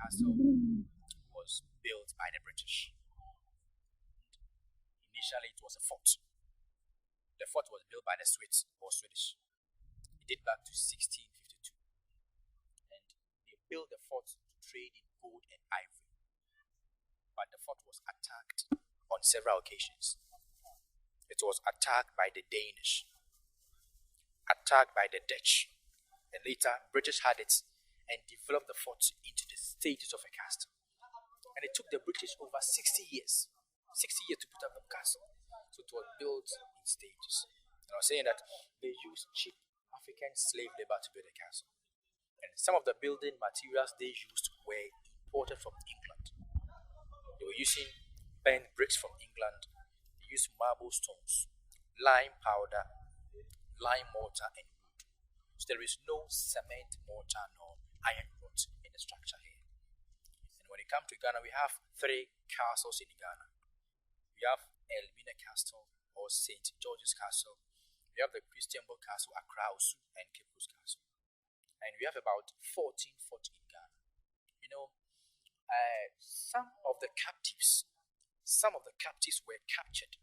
castle was built by the British. Initially, it was a fort. The fort was built by the Swedes or Swedish. It date back to 1652. And they built the fort to trade in gold and ivory. But the fort was attacked on several occasions. It was attacked by the Danish, attacked by the Dutch, and later British had it and developed the fort into the status of a castle. And it took the British over 60 years to put up the castle. So it was built in stages. And I was saying that they used cheap African slave labor to build a castle. And some of the building materials they used were imported from England. They were using bent bricks from England. They used marble stones, lime powder, lime mortar, and wood. So there is no cement mortar nor iron rods in the structure here. And when it comes to Ghana, we have 3 castles in Ghana. We have Elmina Castle or St. George's Castle. We have the Christian Book Castle, Accra Osu, and Cape Coast Castle. And we have about 14 forts in Ghana. Some of the captives were captured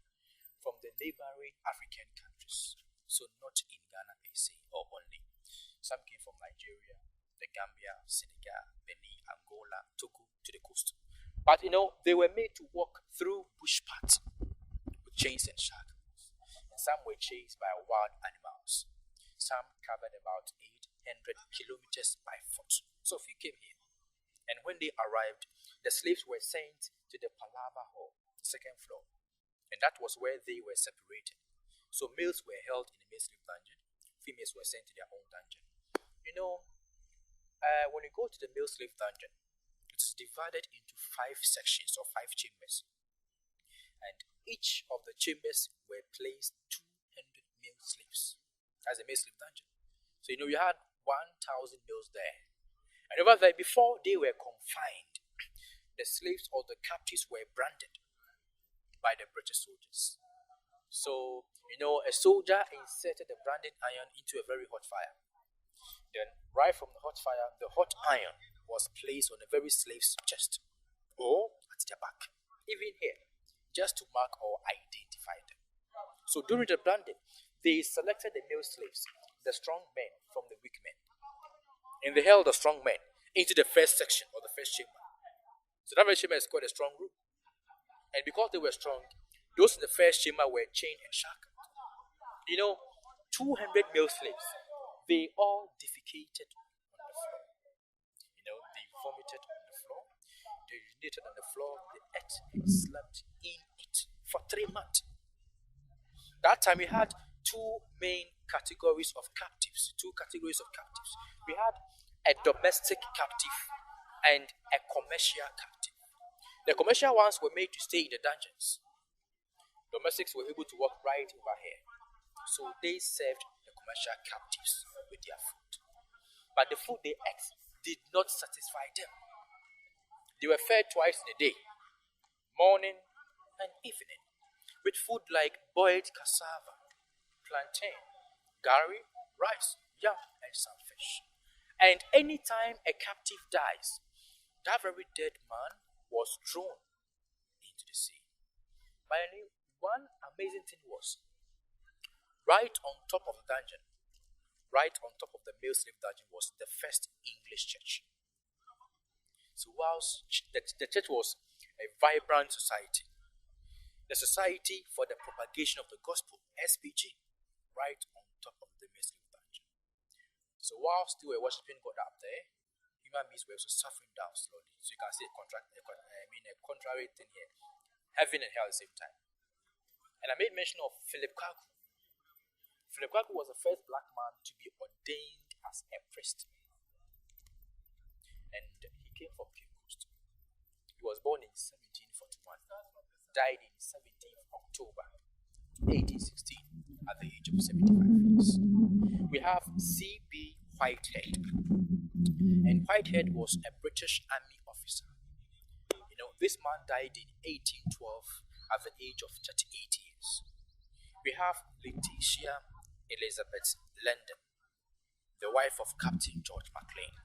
from the neighboring African countries. So not in Ghana per se or only. Some came from Nigeria, the Gambia, Senegal, Benin, Angola, Togo to the coast. But they were made to walk through bush paths with chains and shackles. And some were chased by wild animals. Some covered about 800 kilometers by foot. So few came here. And when they arrived, the slaves were sent to the Palava Hall, the second floor. And that was where they were separated. So males were held in the male slave dungeon. Females were sent to their own dungeon. When you go to the male slave dungeon, it is divided into 5 sections or 5 chambers. And each of the chambers were placed 200 male slaves. That's the male slave dungeon. So you had 1,000 males there. And over there, before they were confined, the slaves or the captives were branded by the British soldiers. So, a soldier inserted the branding iron into a very hot fire. Then, right from the hot fire, the hot iron was placed on the very slave's chest or at their back, even here, just to mark or identify them. So, during the branding, they selected the male slaves, the strong men from the weak men. And they held the strong men into the first section or the first chamber. So, that first chamber is called a strong room. And because they were strong, those in the first chamber were chained and shackled. 200 male slaves, they all defecated on the floor. They vomited on the floor, they urinated on the floor, they ate and slept in it for 3 months. That time we had 2 main categories of captives. We had a domestic captive and a commercial captive. The commercial ones were made to stay in the dungeons. Domestics were able to walk right over here. So they served the commercial captives with their food. But the food they ate did not satisfy them. They were fed twice in a day, morning and evening, with food like boiled cassava, plantain, gari, rice, yam, and some fish. And anytime a captive dies, that very dead man was thrown into the sea. Finally, one amazing thing was, right on top of the dungeon, right on top of the male slave dungeon was the first English church. So whilst the church was a vibrant society, the Society for the Propagation of the Gospel, SPG, right on top of the male slave dungeon. So whilst they were worshiping God up there, human beings were also suffering down slowly. So you can see a contrary thing here. Heaven and hell at the same time. And I made mention of Philip Kwaku. Philip Kwaku was the first black man to be ordained as a priest. And he came from Cape Coast. He was born in 1741, died in 17th October 1816 at the age of 75 years. We have C.B. Whitehead. And Whitehead was a British Army officer. This man died in 1812 at the age of 38 years. We have Letitia Elizabeth London, the wife of Captain George McLean.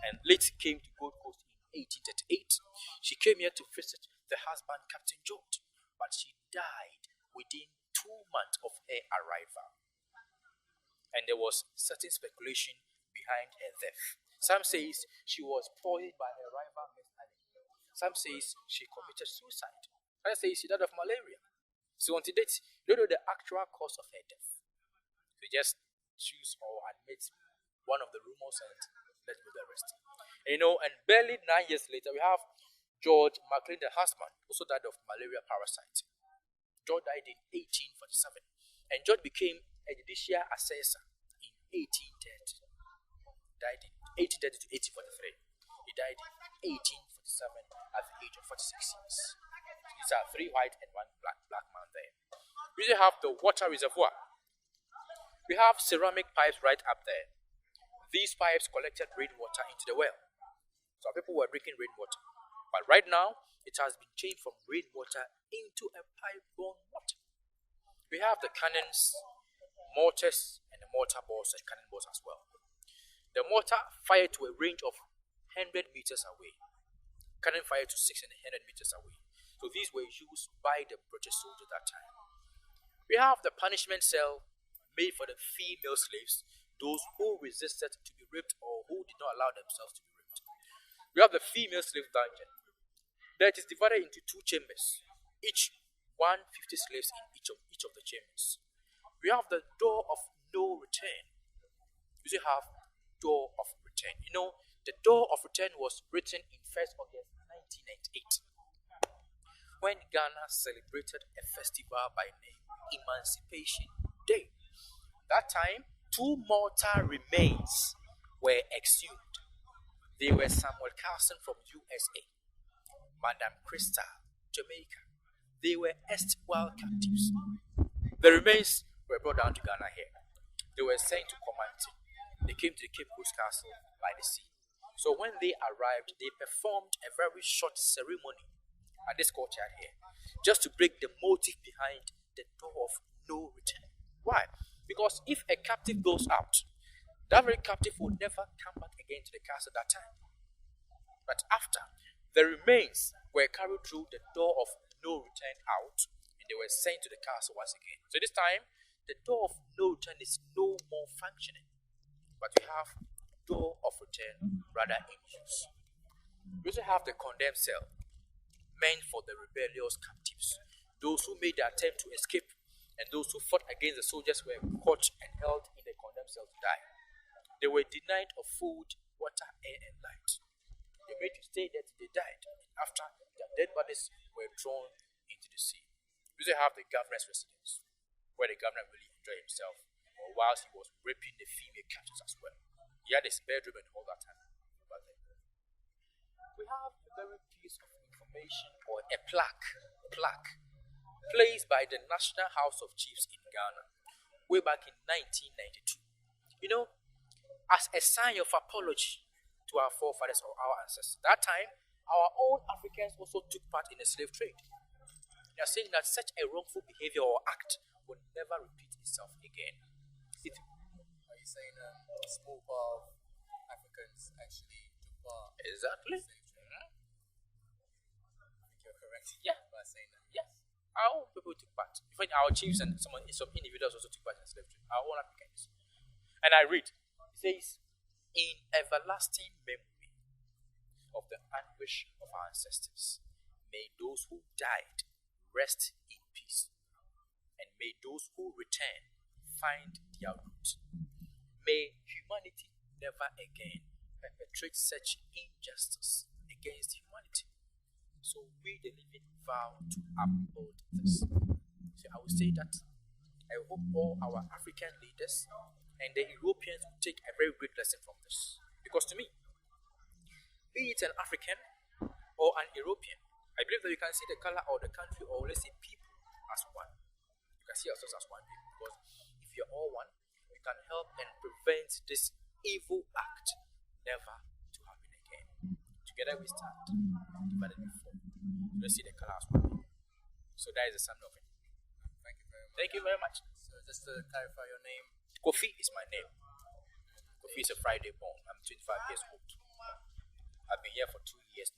And Leti came to Gold Coast in 1838. She came here to visit the husband, Captain George, but she died within 2 months of her arrival. And there was certain speculation behind her death. Some says she was poisoned by her rival, Miss Annie. Some says she committed suicide. Others say she died of malaria. So until date, you don't know the actual cause of her death. So just choose or admit one of the rumors and let's do the rest. And and barely 9 years later, we have George McLean, the husband, also died of malaria parasite. George died in 1847, and George became a judicial assessor in 1830. Died in 1830 to 1843. He died in 1847 at the age of 46 years. These are 3 white and 1 black man there. We have the water reservoir. We have ceramic pipes right up there. These pipes collected rainwater into the well. So people were drinking rainwater. But right now, it has been changed from rainwater into a pipe-borne water. We have the cannons, mortars, and the mortar balls and cannonballs as well. The mortar fired to a range of 100 meters away. Cannon fired to 600 meters away. So these were used by the British soldiers that time. We have the punishment cell made for the female slaves, those who resisted to be raped or who did not allow themselves to be raped. We have the female slave dungeon. That is divided into 2 chambers, each 150 slaves in each of the chambers. We have the door of no return. We still have door of return. The door of return was written in 1st August 1998 when Ghana celebrated a festival by name Emancipation Day. That time, 2 mortal remains were exhumed. They were Samuel Carson from USA, Madame Crystal, Jamaica. They were erstwhile captives. The remains were brought down to Ghana here. They were sent to Commanti. They came to the Cape Coast Castle by the sea. So when they arrived, they performed a very short ceremony at this courtyard here, just to break the motive behind the door of no return. Why? Because if a captive goes out, that very captive will never come back again to the castle that time. But after, the remains were carried through the door of no return out, and they were sent to the castle once again. So this time, the door of no return is no more functioning, but we have door of return rather in use. We also have the condemned cell, meant for the rebellious captives, those who made the attempt to escape, and those who fought against the soldiers were caught and held in the condemned cell to die. They were denied of food, water, air, and light. They made to stay there till they died, and after their dead bodies were thrown into the sea. We also have the governor's residence, where the governor really enjoyed himself, whilst he was raping the female captives as well. He had his bedroom and all that time. We have a very piece of information, or a plaque placed by the National House of Chiefs in Ghana way back in 1992. As a sign of apology to our forefathers or our ancestors. That time, our own Africans also took part in the slave trade. They are saying that such a wrongful behavior or act will never repeat itself again. Are you saying a small part of Africans actually took part? Exactly. I think you're correct. Yeah. By saying that. Yes. Our own people took part. In fact, our chiefs and some individuals also took part in the slave trade. Our own Africans. And I read, it says, in everlasting memory of the anguish of our ancestors, may those who died rest in peace, and may those who return find their root. May humanity never again perpetrate such injustice against humanity. So we, the living, vow to uphold this. So I will say that I hope all our African leaders and the Europeans will take a very great lesson from this. Because to me, be it an African or an European, I believe that you can see the color of the country, or let's say people, as one. You can see ourselves as one people. Because if you're all one, we can help and prevent this evil act never to happen again. Together we stand, divided we fall. Let's see the color as one people. So that is the summary of it. Thank you very much. Thank you very much. So just to clarify your name. Kofi is my name. Kofi is a Friday born. I'm 25 years old. I've been here for 2 years